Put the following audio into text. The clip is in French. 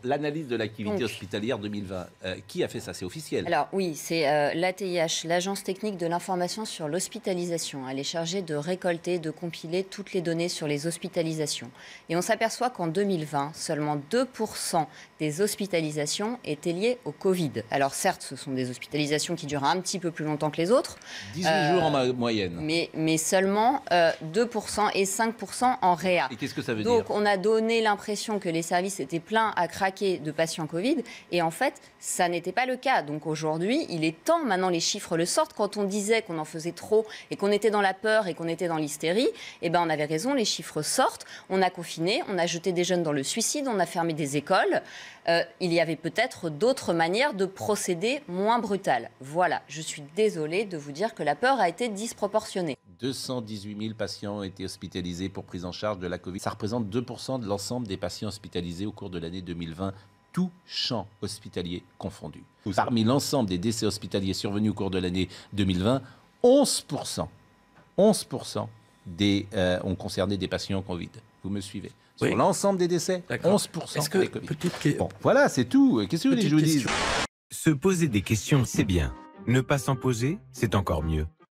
L'analyse de l'activité Donc, hospitalière 2020, qui a fait ça? C'est officiel. Alors oui, c'est l'ATIH, l'Agence technique de l'information sur l'hospitalisation. Elle est chargée de récolter, de compiler toutes les données sur les hospitalisations. Et on s'aperçoit qu'en 2020, seulement 2% des hospitalisations étaient liées au Covid. Alors certes, ce sont des hospitalisations qui durent un petit peu plus longtemps que les autres. 18 jours en moyenne. Mais seulement 2% et 5% en réa. Et qu'est-ce que ça veut Donc dire? on a donné l'impression que les services étaient pleins à craquer de patients Covid. Et en fait, ça n'était pas le cas. Donc aujourd'hui, il est temps, maintenant les chiffres le sortent. Quand on disait qu'on en faisait trop et qu'on était dans la peur et qu'on était dans l'hystérie, eh ben on avait raison, les chiffres sortent. On a confiné, on a jeté des jeunes dans le suicide, on a fermé des écoles. Il y avait peut-être d'autres manières de procéder moins brutales. Voilà, je suis désolée de vous dire que la peur a été disproportionnée. 218 000 patients ont été hospitalisés pour prise en charge de la Covid. Ça représente 2% de l'ensemble des patients hospitalisés au cours de l'année 2020, tout champ hospitalier confondu. Parmi l'ensemble des décès hospitaliers survenus au cours de l'année 2020, 11% ont concerné des patients Covid. Vous me suivez? Sur Oui. l'ensemble des décès, 11% Est-ce que, des Covid. petite Bon, voilà, c'est tout. Qu'est-ce que vous voulez que je vous dise? question. Se poser des questions, c'est bien. Ne pas s'en poser, c'est encore mieux.